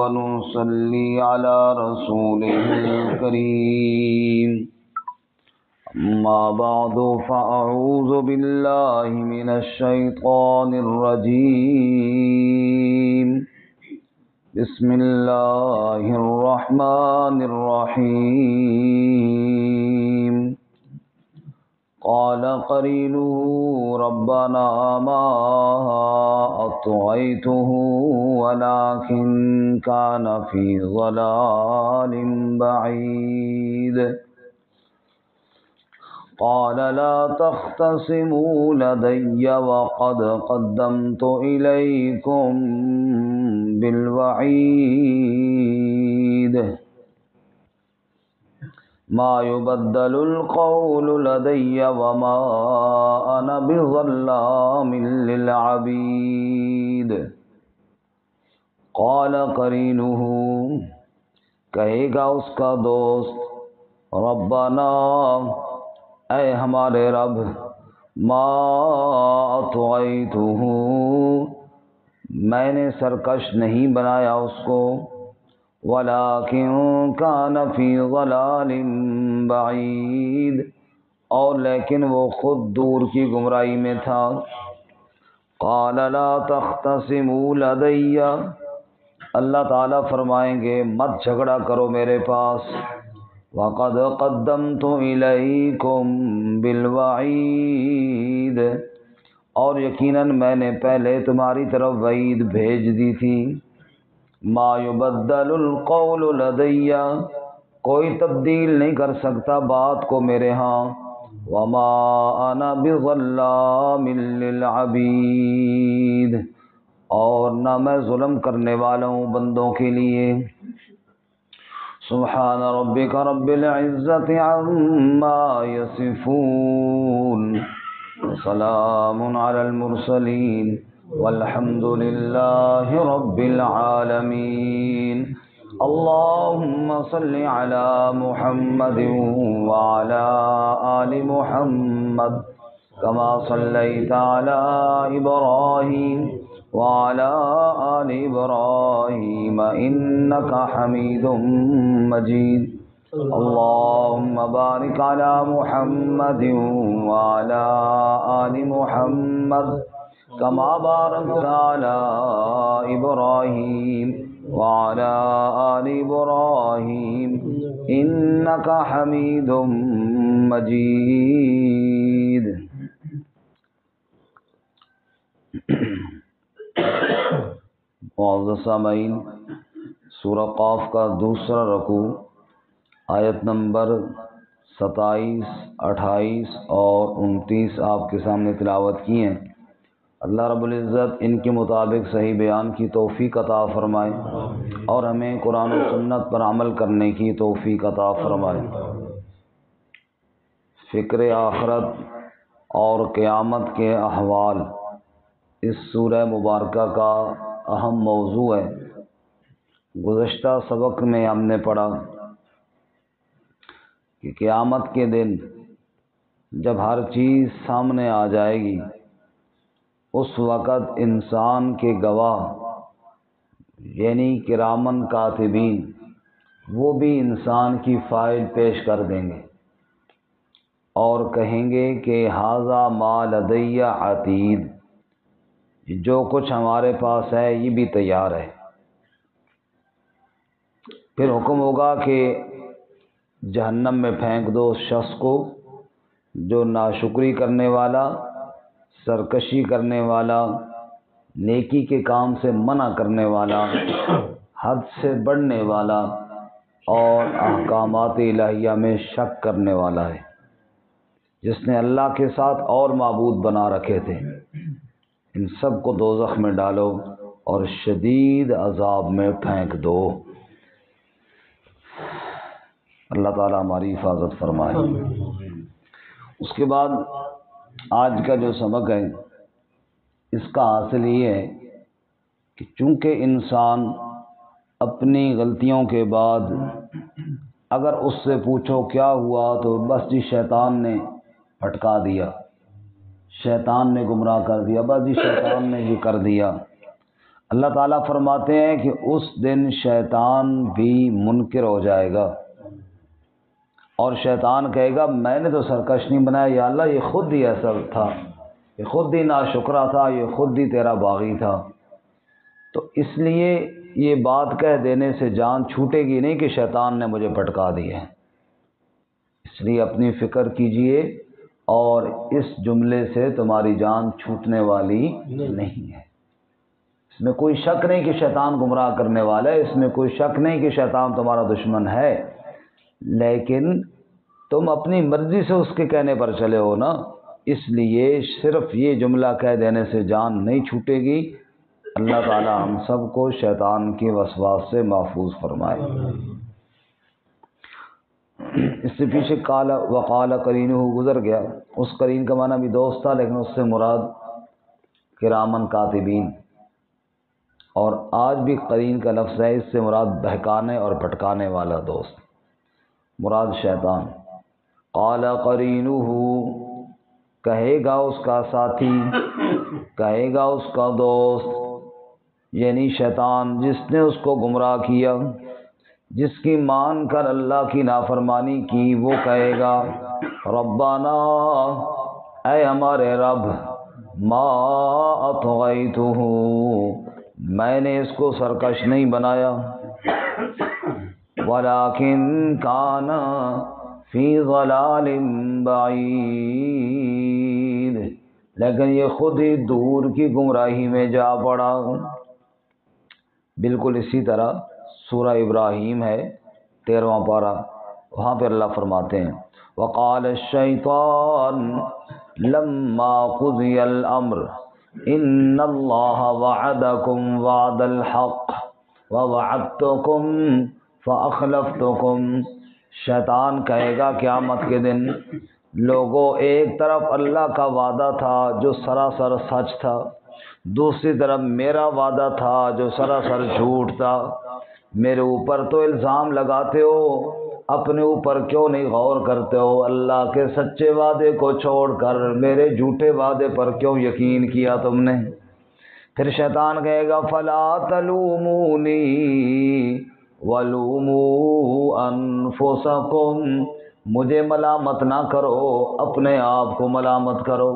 ونصلي على رسوله الكريم أما بعد فأعوذ بالله من الشيطان الرجيم بسم الله الرحمن الرحيم قال قرينه ربنا ما أطغيته ولكن كان في ضلال بعيد قال لا تختصموا لدي وقد قدمت إليكم بالوعيد ما يبدل القول لدي وما أنا بظلام للعبيد قال قرينه کہے گا اس کا دوست ربنا اے ہمارے رب ما اطغیتہ میں نے سرکش نہیں بنایا اس کو وَلَٰكِن كَانَ فِي ضَلَالٍ بَعِيدٍ اور لیکن وہ خود دور کی گمراہی میں تھا قَالَ لَا تَخْتَصِمُوا لَدَيَّ اللہ تعالیٰ فرمائیں گے مت جھگڑا کرو میرے پاس وَقَدْ قَدَّمْتُ إِلَيْكُمْ بِالْوَعِيدِ اور یقیناً میں نے پہلے تمہاری طرف وعید بھیج دی تھی ما یبدل القول لدی کوئی تبدیل نہیں کر سکتا بات کو میرے ہاں وما انا بظلام للعبید اور نہ میں ظلم کرنے والا ہوں بندوں کے لیے سبحان ربک رب العزت عما یصفون وسلام علی المرسلین والحمد للہ رب العالمین اللہم صل علی محمد وعلی آل محمد کما صلیت علی ابراہیم وعلى آل إبراهيم إنك حميد مجيد اللهم بارك على محمد وعلى آل محمد كما باركت على إبراهيم وعلى آل إبراهيم إنك حميد مجيد معزز سامعین سورہ قاف کا دوسرا رکوع آیت نمبر 27، 28 اور 29 آپ کے سامنے تلاوت کی ہیں۔ اللہ رب العزت ان کے مطابق صحیح بیان کی توفیق عطا فرمائے اور ہمیں قرآن و سنت پر عمل کرنے کی توفیق عطا فرمائے۔ فکر آخرت اور قیامت کے احوال اس سورہ مبارکہ کا اہم موضوع ہے۔ گزشتہ سبق میں ہم نے پڑھا کہ قیامت کے دن جب ہر چیز سامنے آ جائے گی اس وقت انسان کے گواہ یعنی کرامن کاتبین وہ بھی انسان کی فائل پیش کر دیں گے اور کہیں گے کہ ھذا ما لدی عتید جو کچھ ہمارے پاس ہے یہ بھی تیار ہے۔ پھر حکم ہوگا کہ جہنم میں پھینک دو اس شخص کو جو ناشکری کرنے والا، سرکشی کرنے والا، نیکی کے کام سے منع کرنے والا، حد سے بڑھنے والا اور احکامات الہیہ میں شک کرنے والا ہے، جس نے اللہ کے ساتھ اور معبود بنا رکھے تھے۔ ان سب کو دوزخ میں ڈالو اور شدید عذاب میں پھینک دو۔ اللہ تعالیٰ ہماری حفاظت فرمائے۔ اس کے بعد آج کا جو سبق ہے اس کا حاصل یہ ہے کہ چونکہ انسان اپنی غلطیوں کے بعد اگر اس سے پوچھو کیا ہوا تو بس جی شیطان نے بھٹکا دیا، شیطان نے گمراہ کر دیا، بس جی شیطان نے یہ کر دیا۔ اللہ تعالیٰ فرماتے ہیں کہ اس دن شیطان بھی منکر ہو جائے گا اور شیطان کہے گا میں نے تو سرکش نہیں بنایا یا اللہ، یہ خود ہی ایسا تھا، یہ خود ہی ناشکرا تھا، یہ خود ہی تیرا باغی تھا۔ تو اس لیے یہ بات کہہ دینے سے جان چھوٹے گی نہیں کہ شیطان نے مجھے پٹکا دی ہے، اس لیے اپنی فکر کیجئے اور اس جملے سے تمہاری جان چھوٹنے والی نہیں ہے۔ اس میں کوئی شک نہیں کہ شیطان گمراہ کرنے والا ہے، اس میں کوئی شک نہیں کہ شیطان تمہارا دشمن ہے، لیکن تم اپنی مرضی سے اس کے کہنے پر چلے ہو نا، اس لیے صرف یہ جملہ کہہ دینے سے جان نہیں چھوٹے گی۔ اللہ تعالی ہم سب کو شیطان کی وسواس سے محفوظ فرمائے۔ اس سے پیچھے قال وقال قرینہ گزر گیا، اس قرین کا معنی بھی دوست تھا، لیکن اس سے مراد کرامن کاتبین، اور آج بھی قرین کا لفظ ہے، اس سے مراد بہکانے اور بھٹکانے والا دوست مراد شیطان۔ قال قرینہ، کہے گا اس کا ساتھی، کہے گا اس کا دوست، یعنی شیطان جس نے اس کو گمراہ کیا، جس کی مان کر اللہ کی نافرمانی کی، وہ کہے گا ربنا، اے ہمارے رب، ما اطغیتہ، میں نے اس کو سرکش نہیں بنایا، ولکن کان فی ضلال بعید، لیکن یہ خود ہی دور کی گمراہی میں جا پڑا۔ بالکل اسی طرح سورہ ابراہیم ہے 13واں پارہ، وہاں پہ اللہ فرماتے ہیں وقال الشیطان لما قضی الامر ان اللہ وعدکم وعد الحق ووعدتکم فاخلفتکم، شیطان کہے گا قیامت کے دن، لوگوں ایک طرف اللہ کا وعدہ تھا جو سراسر سچ تھا، دوسری طرف میرا وعدہ تھا جو سراسر جھوٹ تھا، میرے اوپر تو الزام لگاتے ہو، اپنے اوپر کیوں نہیں غور کرتے ہو؟ اللہ کے سچے وعدے کو چھوڑ کر میرے جھوٹے وعدے پر کیوں یقین کیا تم نے؟ پھر شیطان کہے گا فلا تلومونی ولوموا انفسکم، مجھے ملامت نہ کرو، اپنے آپ کو ملامت کرو،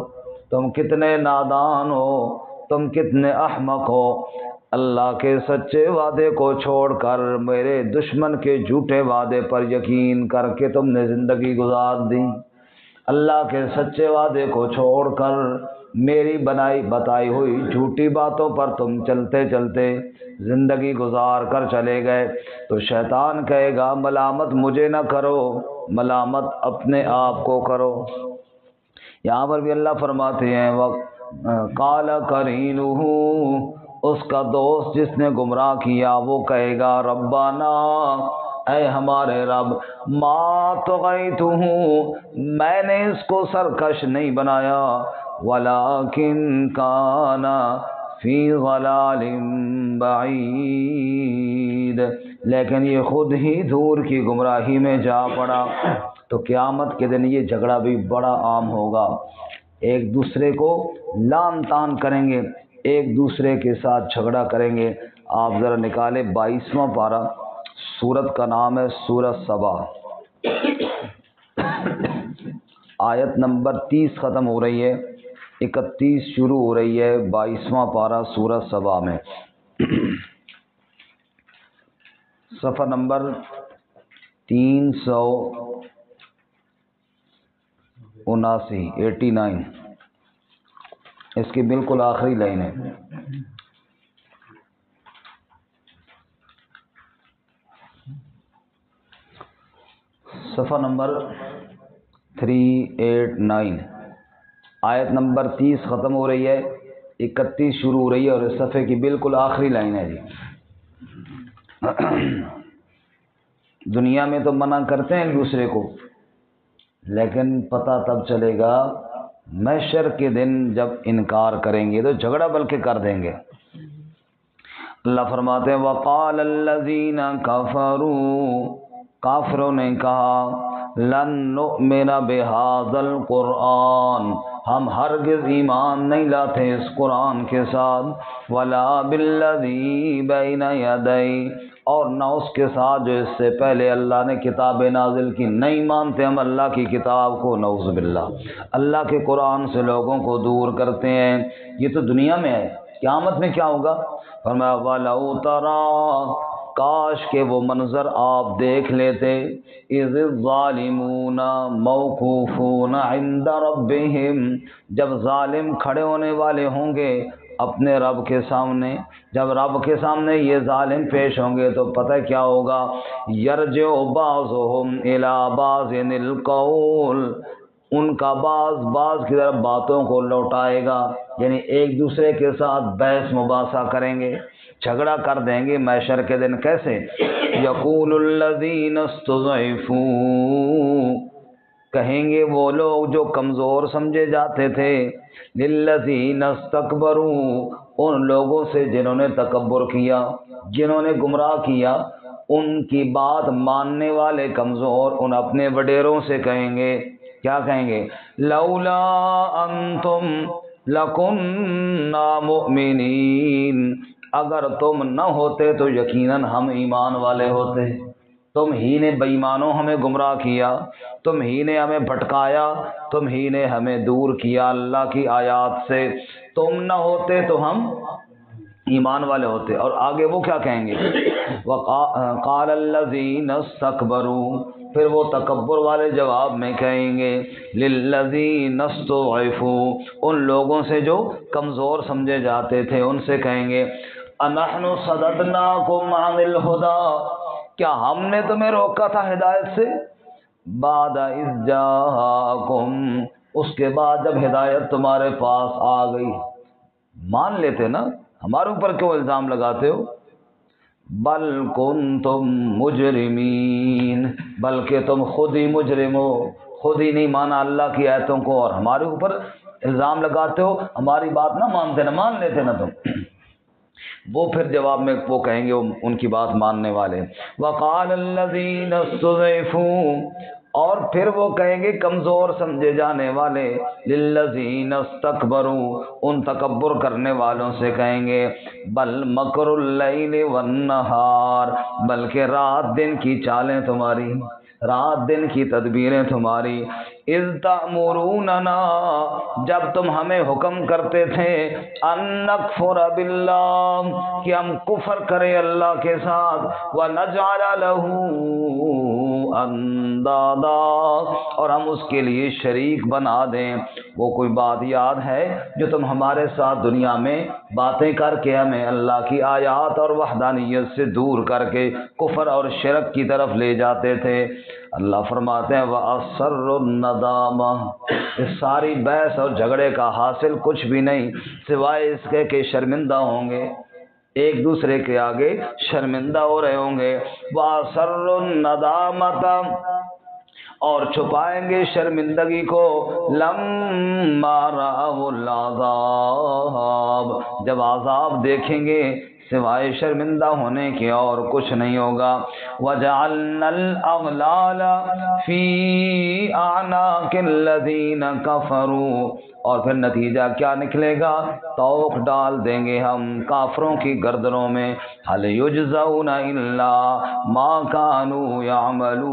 تم کتنے نادان ہو، تم کتنے احمق ہو، اللہ کے سچے وعدے کو چھوڑ کر میرے دشمن کے جھوٹے وعدے پر یقین کر کے تم نے زندگی گزار دی، اللہ کے سچے وعدے کو چھوڑ کر میری بتائی ہوئی جھوٹی باتوں پر تم چلتے چلتے زندگی گزار کر چلے گئے۔ تو شیطان کہے گا ملامت مجھے نہ کرو، ملامت اپنے آپ کو کرو۔ یہاں پر بھی اللہ فرماتے ہیں قال قرینہ، اس کا دوست جس نے گمراہ کیا وہ کہے گا ربنا، اے ہمارے رب، ما طغیتہ، میں نے اس کو سرکش نہیں بنایا، ولکن کان فی ضلال بعید، لیکن یہ خود ہی دور کی گمراہی میں جا پڑا۔ تو قیامت کے دن یہ جھگڑا بھی بڑا عام ہوگا، ایک دوسرے کو لان تان کریں گے، ایک دوسرے کے ساتھ جھگڑا کریں گے۔ آپ ذرا نکالیں 22واں پارہ، سورت کا نام ہے سورۃ سبا، آیت نمبر 30 ختم ہو رہی ہے، 31 شروع ہو رہی ہے، 22واں پارہ سورۃ سبا میں، صفحہ نمبر 379، اس کی بالکل آخری لائن ہے۔ صفحہ نمبر 389، آیت نمبر 30 ختم ہو رہی ہے، 31 شروع ہو رہی ہے، اور اس صفحے کی بالکل آخری لائن ہے جی۔ دنیا میں تو منع کرتے ہیں ایک دوسرے کو، لیکن پتہ تب چلے گا محشر کے دن جب انکار کریں گے تو جھگڑا بلکہ کر دیں گے۔ اللہ فرماتے ہیں وقال الذین کفروا، کافروں نے کہا لن نؤمن بہذا القرآن، ہم ہرگز ایمان نہیں لاتے اس قرآن کے ساتھ، ولا بالذی بین یدی، اور نہ اس کے ساتھ جو اس سے پہلے اللہ نے کتابیں نازل کی، نہیں مانتے ہم اللہ کی کتاب کو، نعوذ باللہ، اللہ کے قرآن سے لوگوں کو دور کرتے ہیں۔ یہ تو دنیا میں ہے، قیامت میں کیا ہوگا؟ فرمایا وَلَوْ تَرَىٰ، کاش کہ وہ منظر آپ دیکھ لیتے، اِذِ الظَّالِمُونَ مَوْقُوفُونَ عِندَ رَبِّهِمْ، جب ظالم کھڑے ہونے والے ہوں گے اپنے رب کے سامنے، جب رب کے سامنے یہ ظالم پیش ہوں گے تو پتہ کیا ہوگا؟ یرجع بعضهم الی بعض القول، ان کا بعض کی طرف باتوں کو لوٹائے گا، یعنی ایک دوسرے کے ساتھ بحث مباحثہ کریں گے، جھگڑا کر دیں گے محشر کے دن۔ کیسے؟ یقول الذین استضعفوا، کہیں گے وہ لوگ جو کمزور سمجھے جاتے تھے، للذین استکبروا، ان لوگوں سے جنہوں نے تکبر کیا، جنہوں نے گمراہ کیا، ان کی بات ماننے والے کمزور ان اپنے وڈیروں سے کہیں گے، کیا کہیں گے؟ لولا انتم لکنا مؤمنین، اگر تم نہ ہوتے تو یقیناً ہم ایمان والے ہوتے، تم ہی نے بے ایمانوں ہمیں گمراہ کیا، تم ہی نے ہمیں بھٹکایا، تم ہی نے ہمیں دور کیا اللہ کی آیات سے، تم نہ ہوتے تو ہم ایمان والے ہوتے۔ اور آگے وہ کیا کہیں گے؟ وقال الذین استکبروا، پھر وہ تکبر والے جواب میں کہیں گے، للذین استضعفوا، ان لوگوں سے جو کمزور سمجھے جاتے تھے ان سے کہیں گے، انحن صددناکم عن الہدی، کیا ہم نے تمہیں روکا تھا ہدایت سے؟ بعد اذ جاءکم، اس کے بعد جب ہدایت تمہارے پاس آ گئی، مان لیتے نا، ہمارے اوپر کیوں الزام لگاتے ہو؟ بل کنتم مجرمین، بلکہ تم خود ہی مجرم ہو، خود ہی نہیں مانا اللہ کی آیتوں کو اور ہمارے اوپر الزام لگاتے ہو، ہماری بات نہ مانتے، نہ مان لیتے نا تم۔ وہ پھر جواب میں وہ کہیں گے ان کی بات ماننے والے، وقال الذین استضعفوا، اور پھر وہ کہیں گے کمزور سمجھے جانے والے، للذین استکبروا، ان تکبر کرنے والوں سے کہیں گے، بل مکر اللیل والنہار، بلکہ رات دن کی چالیں تمہاری، رات دن کی تدبیریں تمہاری، اذ تأمروننا، جب تم ہمیں حکم کرتے تھے، ان نکفر باللہ، کہ ہم کفر کریں اللہ کے ساتھ، ونجعل له اندادا، اور ہم اس کے لیے شریک بنا دیں۔ وہ کوئی بات یاد ہے جو تم ہمارے ساتھ دنیا میں باتیں کر کے ہمیں اللہ کی آیات اور وحدانیت سے دور کر کے کفر اور شرک کی طرف لے جاتے تھے؟ اللہ فرماتے ہیں وَأَسَرُّ النَّدَامَةَ، اس ساری بحث اور جھگڑے کا حاصل کچھ بھی نہیں سوائے اس کے کہ شرمندہ ہوں گے، ایک دوسرے کے آگے شرمندہ ہو رہے ہوں گے۔ وَأَسَرُّ النَّدَامَةَ، اور چھپائیں گے شرمندگی کو، لَمَّا رَأَوُا الْعَذَابَ، جب عذاب دیکھیں گے سوائے شرمندہ ہونے کے اور کچھ نہیں ہوگا۔ وَجَعَلْنَا الْأَغْلَالَ فِي أَعْنَاقِ الَّذِينَ كَفَرُوا، اور پھر نتیجہ کیا نکلے گا؟ طوق ڈال دیں گے ہم کافروں کی گردنوں میں، هَلْ يُجْزَوْنَ إِلَّا مَا كَانُوا يَعْمَلُونَ،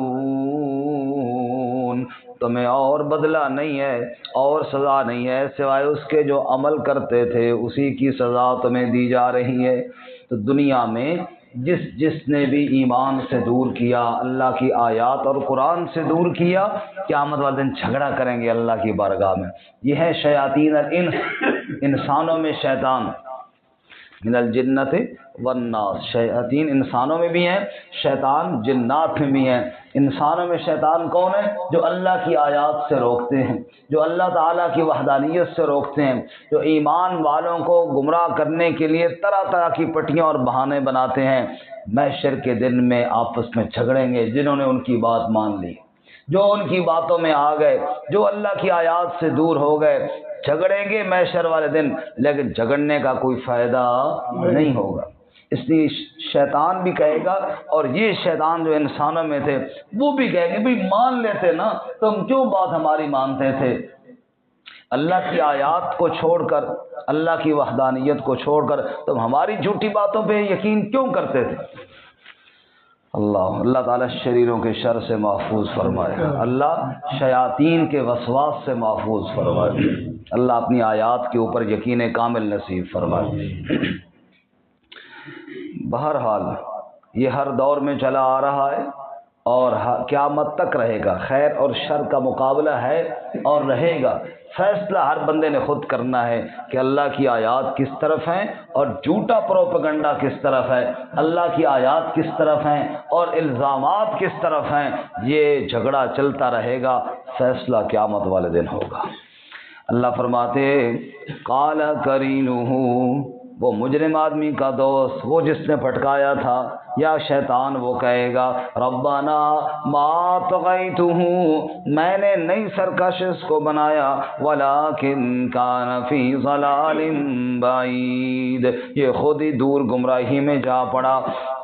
تمہیں اور بدلہ نہیں ہے اور سزا نہیں ہے سوائے اس کے جو عمل کرتے تھے، اسی کی سزا تمہیں دی جا رہی ہے۔ تو دنیا میں جس نے بھی ایمان سے دور کیا، اللہ کی آیات اور قرآن سے دور کیا، قیامت والے دن جھگڑا کریں گے اللہ کی بارگاہ میں۔ یہ ہے شیاطین الانس، انسانوں میں شیطان، من الجنت والناس، شیاطین انسانوں میں بھی ہیں، شیطان جنات میں بھی ہیں۔ انسانوں میں شیطان کون ہے؟ جو اللہ کی آیات سے روکتے ہیں، جو اللہ تعالیٰ کی وحدانیت سے روکتے ہیں، جو ایمان والوں کو گمراہ کرنے کے لیے طرح طرح کی پٹیاں اور بہانے بناتے ہیں۔ محشر کے دن میں آپس میں جھگڑیں گے جنہوں نے ان کی بات مان لی، جو ان کی باتوں میں آ گئے، جو اللہ کی آیات سے دور ہو گئے، جھگڑیں گے محشر والے دن، لیکن جھگڑنے کا کوئی فائدہ نہیں ہوگا۔ اس لیے شیطان بھی کہے گا، اور یہ شیطان جو انسانوں میں تھے وہ بھی کہیں گے بھئی مان لیتے نا، تم کیوں بات ہماری مانتے تھے؟ اللہ کی آیات کو چھوڑ کر، اللہ کی وحدانیت کو چھوڑ کر تم ہماری جھوٹی باتوں پہ یقین کیوں کرتے تھے؟ اللہ تعالیٰ شریروں کے شر سے محفوظ فرمائے، اللہ شیاطین کے وسواس سے محفوظ فرمائے، اللہ اپنی آیات کے اوپر یقین کامل نصیب فرمائے۔ بہرحال یہ ہر دور میں چلا آ رہا ہے اور قیامت تک رہے گا، خیر اور شر کا مقابلہ ہے اور رہے گا۔ فیصلہ ہر بندے نے خود کرنا ہے کہ اللہ کی آیات کس طرف ہیں اور جھوٹا پروپیگنڈا کس طرف ہے، اللہ کی آیات کس طرف ہیں اور الزامات کس طرف ہیں۔ یہ جھگڑا چلتا رہے گا، فیصلہ قیامت والے دن ہوگا۔ اللہ فرماتے قال قرینہ، وہ مجرم آدمی کا دوست، وہ جس نے پھٹکایا تھا، یا شیطان وہ کہے گا ربنا ما طغیتہ، میں نے نہیں سرکش اس کو بنایا، ولکن کان فی ضلال بعید، یہ خود ہی دور گمراہی میں جا پڑا۔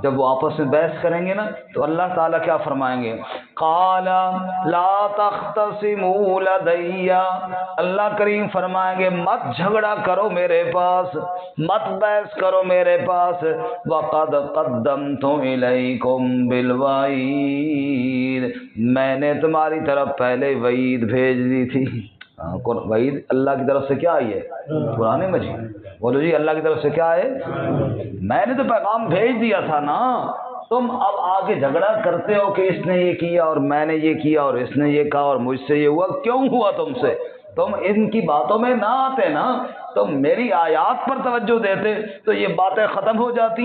جب وہ آپس میں بحث کریں گے نا تو اللہ تعالیٰ کیا فرمائیں گے؟ قال لا تختصموا لدی، اللہ کریم فرمائیں گے مت جھگڑا کرو میرے پاس، مت بحث کرو میرے پاس، وقد قدمت الیکم بالوعید، میں نے تمہاری طرف پہلے وعید بھیج دی تھی۔ وعید اللہ کی طرف سے کیا آئی ہے؟ قرآن مجید۔ بولو جی اللہ کی طرف سے کیا ہے؟ میں نے تو پیغام بھیج دیا تھا نا، تم اب آگے جھگڑا کرتے ہو کہ اس نے یہ کیا اور میں نے یہ کیا اور اس نے یہ کہا اور مجھ سے یہ ہوا، کیوں ہوا تم سے؟ تم ان کی باتوں میں نہ آتے نا، تم میری آیات پر توجہ دیتے تو یہ باتیں ختم ہو جاتی۔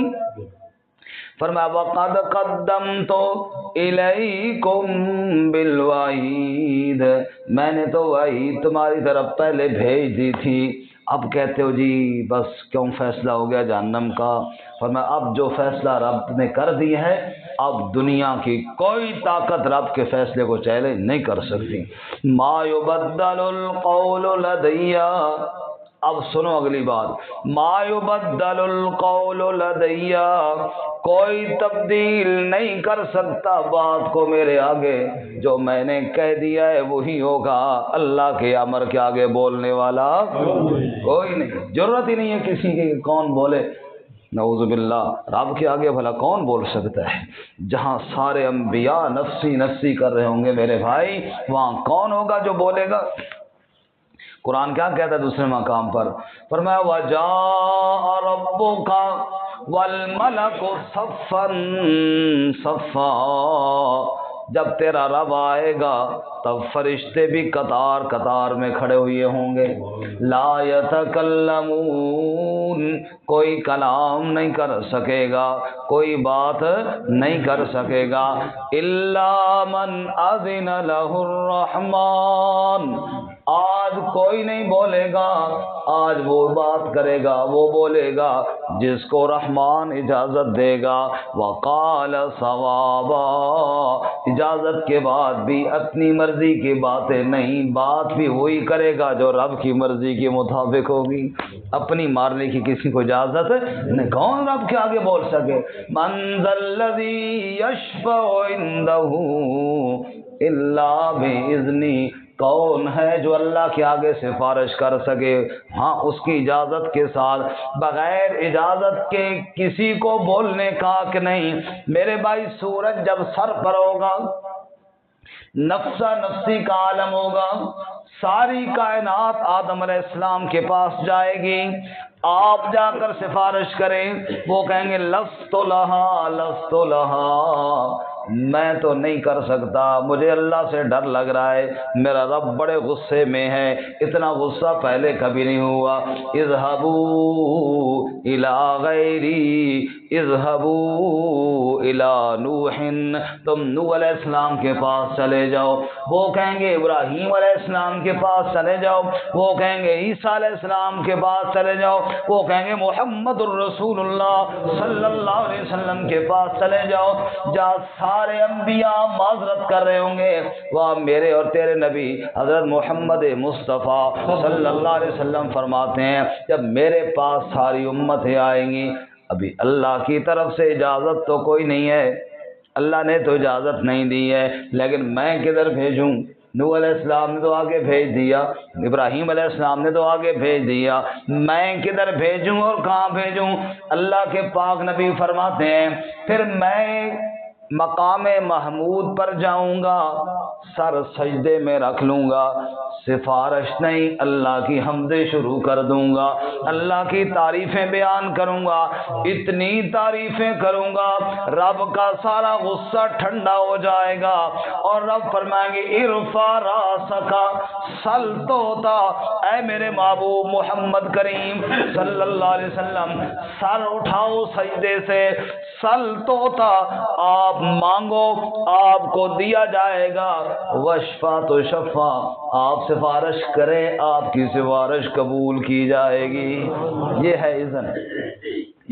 فرمایا وَقَدْ قَدَّمْتُ إِلَيْكُمْ بِالْوَعِيدِ، میں نے تو وعید تمہاری طرف پہلے بھیج دی تھی، اب کہتے ہو جی بس کیوں فیصلہ ہو گیا جہنم کا۔ فرمایا اب جو فیصلہ رب نے کر دی ہے، اب دنیا کی کوئی طاقت رب کے فیصلے کو چیلنج نہیں کر سکتی۔ ما يُبَدَّلُ الْقَوْلُ لَدَيَّ، اب سنو اگلی بات، ما يُبَدَّلُ الْقَوْلُ لَدَيَّ، کوئی تبدیل نہیں کر سکتا بات کو میرے آگے، جو میں نے کہہ دیا ہے وہی ہوگا۔ اللہ کے امر کے آگے بولنے والا کوئی نہیں، ضرورت ہی نہیں ہے کسی کی کون بولے، نعوذ باللہ، رب کے آگے بھلا کون بول سکتا ہے؟ جہاں سارے انبیاء نفسی نفسی کر رہے ہوں گے میرے بھائی، وہاں کون ہوگا جو بولے گا؟ قرآن کیا کہتا ہے دوسرے مقام پر؟ فرمایا وَجَاءَ رَبُّكَ وَالْمَلَكُ صَفًّا صَفًّا، جب تیرا رب آئے گا تب فرشتے بھی قطار قطار میں کھڑے ہوئے ہوں گے۔ لا يتکلمون، کوئی کلام نہیں کر سکے گا، کوئی بات نہیں کر سکے گا، الا من اذن له الرحمن، آج کوئی نہیں بولے گا، آج وہ بات کرے گا، وہ بولے گا جس کو رحمان اجازت دے گا۔ وقال صوابا، اجازت کے بعد بھی اپنی مرضی کی باتیں نہیں، بات بھی وہی کرے گا جو رب کی مرضی کے مطابق ہوگی۔ اپنی مارنے کی کسی کو اجازت نہیں، کون رب کے آگے بول سکے؟ من ذا الذی یشفع عنده الا باذنہ، کون ہے جو اللہ کے آگے سفارش کر سکے؟ ہاں اس کی اجازت کے ساتھ، بغیر اجازت کے کسی کو بولنے کا حق نہیں۔ میرے بھائی سورج جب سر پر ہوگا، نفسا نفسی کا عالم ہوگا، ساری کائنات آدم علیہ السلام کے پاس جائے گی، آپ جا کر سفارش کریں، وہ کہیں گے لست لہا لست لہا، میں تو نہیں کر سکتا، مجھے اللہ سے ڈر لگ رہا ہے، میرا رب بڑے غصے میں ہے، اتنا غصہ پہلے کبھی نہیں ہوا۔ اذهبوا الى غیری، اذهبوا الى نوح، تم نوح علیہ السلام کے پاس چلے جاؤ، وہ کہیں گے ابراہیم علیہ السلام کے پاس چلے جاؤ، وہ کہیں گے عیسیٰ علیہ السلام کے پاس چلے جاؤ، وہ کہیں گے محمد الرسول اللہ صلی اللہ علیہ وسلم کے پاس چلے جاؤ۔ جہاں سارے انبیاء معذرت کر رہے ہوں گے، وہاں میرے اور تیرے نبی حضرت محمد مصطفیٰ صلی اللہ علیہ وسلم فرماتے ہیں جب میرے پاس ساری امتیں آئیں گی، ابھی اللہ کی طرف سے اجازت تو کوئی نہیں ہے، اللہ نے تو اجازت نہیں دی ہے، لیکن میں کدھر بھیجوں؟ نوح علیہ السلام نے تو آگے بھیج دیا، ابراہیم علیہ السلام نے تو آگے بھیج دیا، میں کدھر بھیجوں اور کہاں بھیجوں؟ اللہ کے پاک نبی فرماتے ہیں پھر میں مقام محمود پر جاؤں گا، سر سجدے میں رکھ لوں گا، سفارش نہیں اللہ کی حمدیں شروع کر دوں گا، اللہ کی تعریفیں بیان کروں گا، اتنی تعریفیں کروں گا رب کا سارا غصہ ٹھنڈا ہو جائے گا، اور رب فرمائیں گے ارفع راسک سل توتا، اے میرے محبوب محمد کریم صلی اللہ علیہ وسلم سر اٹھاؤ سجدے سے، سل توتا، آپ مانگو آپ کو دیا جائے گا، وشفا تو شفا، آپ سفارش کریں آپ کی سفارش قبول کی جائے گی۔ یہ ہے اذن،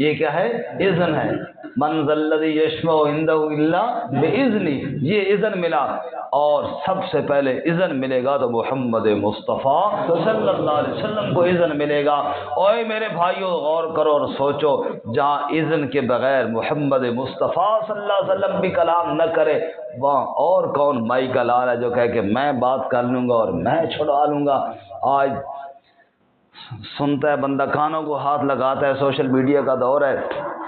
یہ کیا ہے؟ اذن ہے۔ من ذا الذی یشفع عندہ الا باذنہ، یہ اذن ملا، اور سب سے پہلے اذن ملے گا تو محمد مصطفیٰ صلی اللہ علیہ وسلم کو اذن ملے گا۔ اوے میرے بھائیوں غور کرو اور سوچو، جہاں اذن کے بغیر محمد مصطفیٰ صلی اللہ علیہ وسلم بھی کلام نہ کرے، وہاں اور کون مائی کا لال ہے جو کہے کہ میں بات کر لوں گا اور میں چھڑا لوں گا؟ آج سنتا ہے بندہ، کانوں کو ہاتھ لگاتا ہے، سوشل میڈیا کا دور ہے،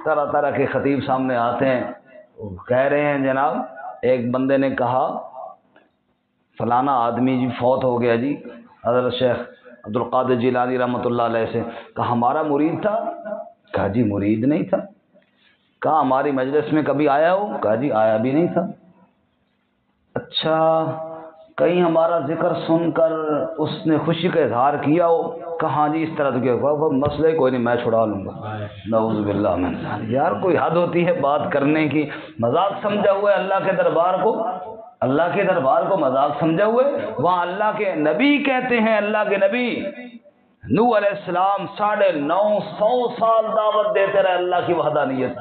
طرح طرح کے خطیب سامنے آتے ہیں، کہہ رہے ہیں جناب، ایک بندے نے کہا فلانا آدمی جی فوت ہو گیا جی، حضرت شیخ عبد القادر جیلانی رحمۃ اللہ علیہ سے، کہا ہمارا مرید تھا؟ کہا جی مرید نہیں تھا۔ کہا ہماری مجلس میں کبھی آیا ہو؟ کہا جی آیا بھی نہیں تھا۔ اچھا کہیں ہمارا ذکر سن کر اس نے خوشی کا اظہار کیا ہو؟ کہاں جی اس طرح تو کیا ہوا، مسئلے کوئی نہیں میں چھڑا لوں گا۔ نعوذ باللہ من ذلک۔ یار کوئی حد ہوتی ہے بات کرنے کی، مذاق سمجھا ہوا ہے اللہ کے دربار کو، اللہ کے دربار کو مذاق سمجھا ہوا ہے۔ وہاں اللہ کے نبی کہتے ہیں، اللہ کے نبی نوح علیہ السلام 950 سال دعوت دیتے رہے اللہ کی وحدانیت۔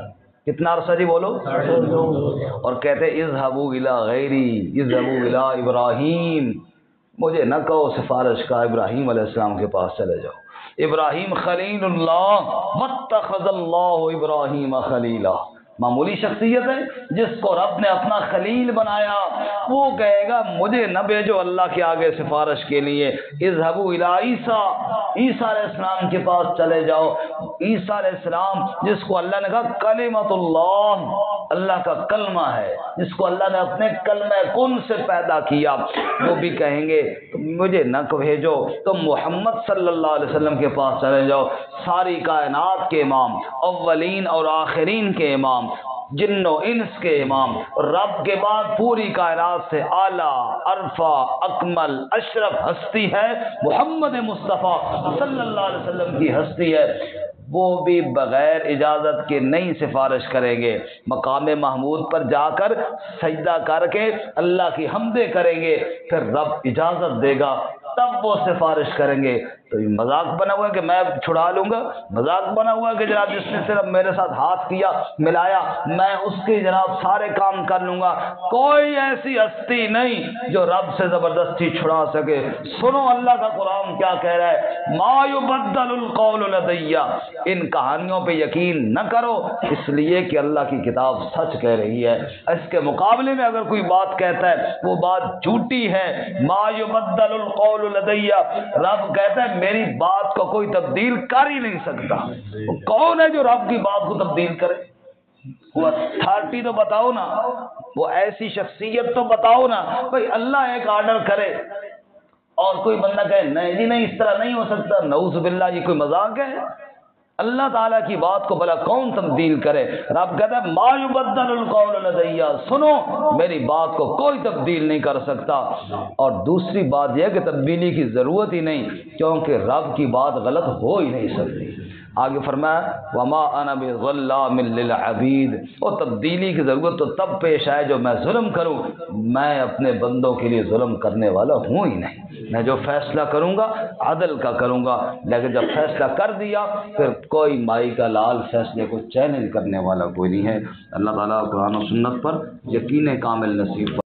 کتنا عرصہ جی بولو؟ اور کہتے اذهبوا الى غیری، اذهبوا الى ابراہیم، مجھے نہ کہو سفارش کا، ابراہیم علیہ السلام کے پاس چلے جاؤ۔ ابراہیم خلیل اللہ، واتخذ اللہ ابراہیم خلیلا، معمولی شخصیت ہے جس کو رب نے اپنا خلیل بنایا، وہ کہے گا مجھے نہ بھیجو اللہ کے آگے سفارش کے لیے۔ اذهبوا الى عیسیٰ، عیسیٰ علیہ السلام کے پاس چلے جاؤ، عیسیٰ علیہ السلام جس کو اللہ نے کہا کلمۃ اللہ، اللہ کا کلمہ ہے، جس کو اللہ نے اپنے کلمہ کن سے پیدا کیا، وہ بھی کہیں گے مجھے نہ بھیجو، تم محمد صلی اللہ علیہ وسلم کے پاس چلے جاؤ، ساری کائنات کے امام، اولین اور آخرین کے امام، جن و انس کے امام، رب کے بعد پوری کائنات سے اعلیٰ عرفہ اکمل اشرف ہستی ہے محمد مصطفیٰ صلی اللہ علیہ وسلم کی ہستی ہے، وہ بھی بغیر اجازت کے نہیں سفارش کریں گے، مقام محمود پر جا کر سجدہ کر کے اللہ کی حمدیں کریں گے، پھر رب اجازت دے گا تب وہ سفارش کریں گے۔ تو یہ مذاق بنا ہوا ہے کہ میں چھڑا لوں گا، مذاق بنا ہوا ہے کہ جناب جس نے صرف میرے ساتھ ہاتھ کیا ملایا میں اس کے جناب سارے کام کر لوں گا۔ کوئی ایسی ہستی نہیں جو رب سے زبردستی چھڑا سکے۔ سنو اللہ کا قرآن کیا کہہ رہا ہے، ما یبدل القول لدی، ان کہانیوں پہ یقین نہ کرو اس لیے کہ اللہ کی کتاب سچ کہہ رہی ہے، اس کے مقابلے میں اگر کوئی بات کہتا ہے وہ بات جھوٹی ہے۔ ما یبدل القول لدی، رب کہتا ہے میری بات کو کوئی تبدیل کر ہی نہیں سکتا۔ وہ کون ہے جو رب کی بات کو تبدیل کرے؟ وہ اتھارٹی تو بتاؤ نا، وہ ایسی شخصیت تو بتاؤ نا۔ بھئی اللہ ایک آرڈر کرے اور کوئی بندہ کہے نہیں جی نہیں اس طرح نہیں ہو سکتا، نعوذ باللہ، یہ کوئی مذاق ہے؟ اللہ تعالیٰ کی بات کو بھلا کون تبدیل کرے؟ رب کہتا ہے ما یبدل القول لدی، سنو میری بات کو کوئی تبدیل نہیں کر سکتا۔ اور دوسری بات یہ ہے کہ تبدیلی کی ضرورت ہی نہیں، کیونکہ رب کی بات غلط ہو ہی نہیں سکتی۔ آگے فرمایا وما انا بظلام للعبید، اور تبدیلی کی ضرورت تو تب پیش آئے جو میں ظلم کروں، میں اپنے بندوں کے لیے ظلم کرنے والا ہوں ہی نہیں، میں جو فیصلہ کروں گا عدل کا کروں گا، لیکن جب فیصلہ کر دیا پھر کوئی مائی کا لال فیصلے کو چیلنج کرنے والا کوئی نہیں ہے۔ اللہ تعالیٰ قرآن و سنت پر یقین کامل نصیب